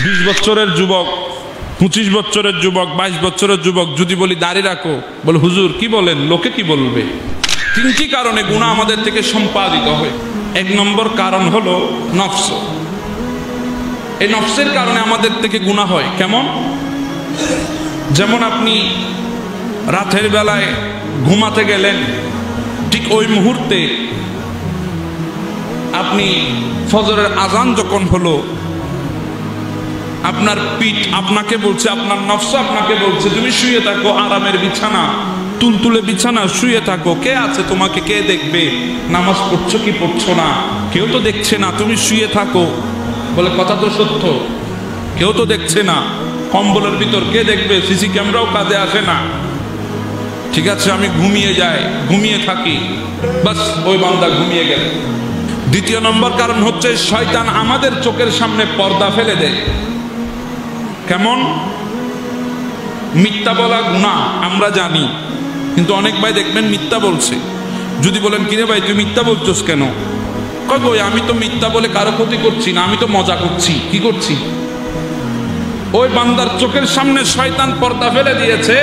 20 বছরের যুবক, 25 বছরের যুবক, 22 বছরের যুবক যদি বলি দাড়ি রাখো, বলে হুজুর কি বলেন, লোকে কি বলবে। তিনটি কারণে গুনাহ আমাদের থেকে সম্পাদিত হয়। এক নম্বর কারণ হলো নফস। এই নফসের কারণে আমাদের থেকে গুনাহ হয়। কেমন? যেমন আপনি রাতের বেলায় ঘুমাতে গেলেন, ঠিক ওই মুহূর্তে আপনি ফজরের আজান যখন হলো, আপনার পিঠ আপনাকে বলছে, আপনার নফস আপনাকে বলছে তুমি শুয়ে থাকো, আরামের বিছানা, তুলতুলে বিছানা, শুয়ে থাকো। কে আছে তোমাকে, কে দেখবে? নামাজ পড়ছো কি পড়ছো না, কেউ তো দেখছে না, তুমি শুয়ে থাকো। বলে কথা তো সত্য, কেউ তো দেখছে না, কম্বলের ভিতর কে দেখবে, সিসি ক্যামেরাও কাজে আসে না। ঠিক আছে, আমি ঘুমিয়ে যাই, ঘুমিয়ে থাকি, বাস ওই বান্দা ঘুমিয়ে গেল। দ্বিতীয় নম্বর কারণ হচ্ছে শয়তান আমাদের চোখের সামনে পর্দা ফেলে দেয়। কেমন? মিথ্যা বলা গুনাহ আমরা জানি, কিন্তু অনেক ভাই দেখবেন মিথ্যা বলছে। যদি বলেন কিরে ভাই তুই মিথ্যা বলছস কেন, কই আমি তো মিথ্যা বলে কারো ক্ষতি করছি না, আমি তো মজা করছি। কি করছি? ওই বান্দার চোখের সামনে শয়তান পর্দা ফেলে দিয়েছে।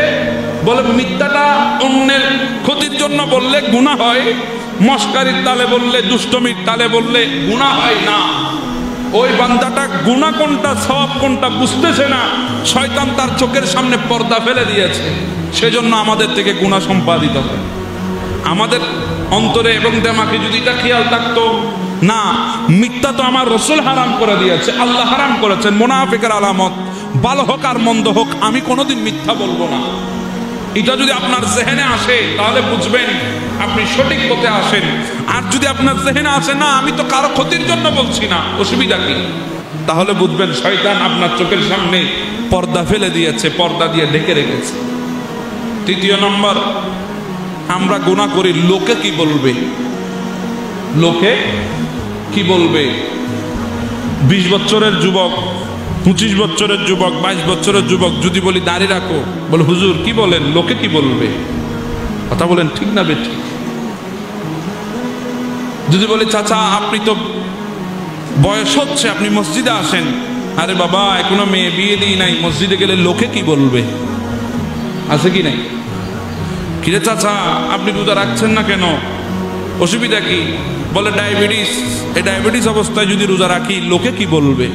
বলে মিথ্যাটা অন্যের ক্ষতির জন্য বললে গুনাহ হয়, মস্কারির তালে বললে, দুষ্টমির তালে বললে গুনাহ হয় না। ওই বান্দাটা গুনাহ কোনটা সওয়াব কোনটা বুঝতেছে না, শয়তান তার চোখের সামনে পর্দা ফেলে দিয়েছে। সেজন্য আমাদের থেকে গুনাহ সম্পাদিত হয়। আমাদের অন্তরে এবং দেমাকে যদি এটা খেয়াল থাকতো, না মিথ্যা তো আমার রাসূল হারাম করে দিয়েছে, আল্লাহ হারাম করেছেন, মুনাফিকের আলামত, ভালো হোক আর মন্দ হোক আমি কোনোদিন মিথ্যা বলবো না। এটা যদি আপনার জেহেনে আসে তাহলে বুঝবেন আপনি সঠিক পথে আসেন। আর যদি আপনার জেহেনে আসে না আমি তো কারো ক্ষতির জন্য বলছি না, অসুবিধা কি, তাহলে বুঝবেন শয়তান আপনার চোখের সামনে পর্দা ফেলে দিয়েছে, পর্দা দিয়ে ঢেকে রেখেছে। তৃতীয় নম্বর, আমরা গুনাহ করি লোকে কি বলবে। লোকে কি বলবে? 20 বছরের যুবক, 25 বছরের যুবক, 22 বছরের যুবক যদি বলি দাড়ি রাখো, বলে হুজুর কি বলেন, লোকে কি বলবে। কথা বলেন ঠিক না বেঠিক? যদি বলি চাচা আপনি তো বয়স হচ্ছে, আপনি মসজিদে আসেন, আরে বাবা এখনো মেয়ে বিয়ে দিই নাই, মসজিদে গেলে লোকে কি বলবে। আছে কি নাই? কিরে চাচা আপনি রোজা রাখছেন না কেন, অসুবিধা কি? বলে ডায়াবেটিস, এই ডায়াবেটিস অবস্থায় যদি রোজা রাখি লোকে কি বলবে।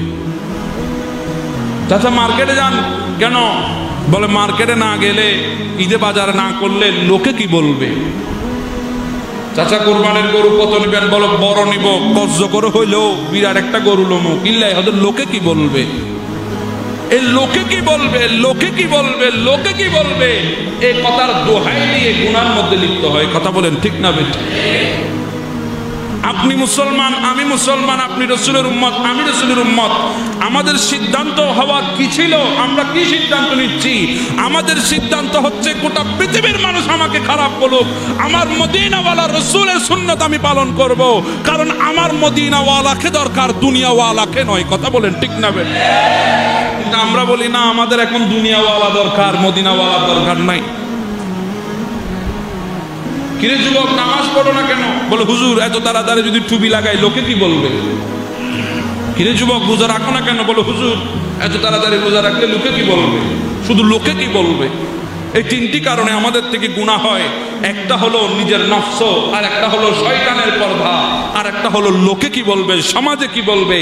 চাচা মার্কেটে যান কেন, বলে মার্কেটে না গেলে, ঈদে বাজারে না করলে লোকে কি বলবে। চাচা কোরবানির গরু কত নিবেন, বলো বড় নিব, কজ্জ করে হইলেও বিরাট একটা গরু লমু, কিল্লাই হয়তো লোকে কি বলবে। এই লোকে কি বলবে, লোকে কি বলবে, লোকে কি বলবে, এই কথার দোহাই দিয়ে গুনার মধ্যে লিপ্ত হয়। কথা বলেন ঠিক না বেঠিক? আপনি মুসলমান, আমি মুসলমান, আপনি রাসূলের উম্মত, আমি রাসূলের উম্মত। আমাদের সিদ্ধান্ত হওয়া কি ছিল, আমরা কি সিদ্ধান্ত নিচ্ছি? আমাদের সিদ্ধান্ত হচ্ছে গোটা পৃথিবীর মানুষ আমাকে খারাপ বলুক, আমার মদিনাওয়ালা রাসূলের সুন্নাত আমি পালন করব, কারণ আমার মদিনাওয়ালাকে দরকার, দুনিয়াওয়ালাকে নয়। কথা বলেন ঠিক না বেঠিক? কিন্তু আমরা বলি না আমাদের এখন দুনিয়াওয়ালা দরকার, মদিনাওয়ালা দরকার নাই। কিরে যুবক নামাজ পড়ো না কেন, বলে হুজুর এত তাড়াতাড়ি যদি টুপি লাগাই লোকে কি বলবে। কিরে যুবক রোজা রাখো না কেন, বলে হুজুর এত তাড়াতাড়ি রোজা রাখলে লোকে কি বলবে। শুধু লোকে কি বলবে। এই তিনটি কারণে আমাদের থেকে গুনাহ হয়। একটা হলো নিজের নফস, আর একটা হলো শয়তানের পর্দা, আর একটা হলো লোকে কি বলবে, সমাজে কি বলবে।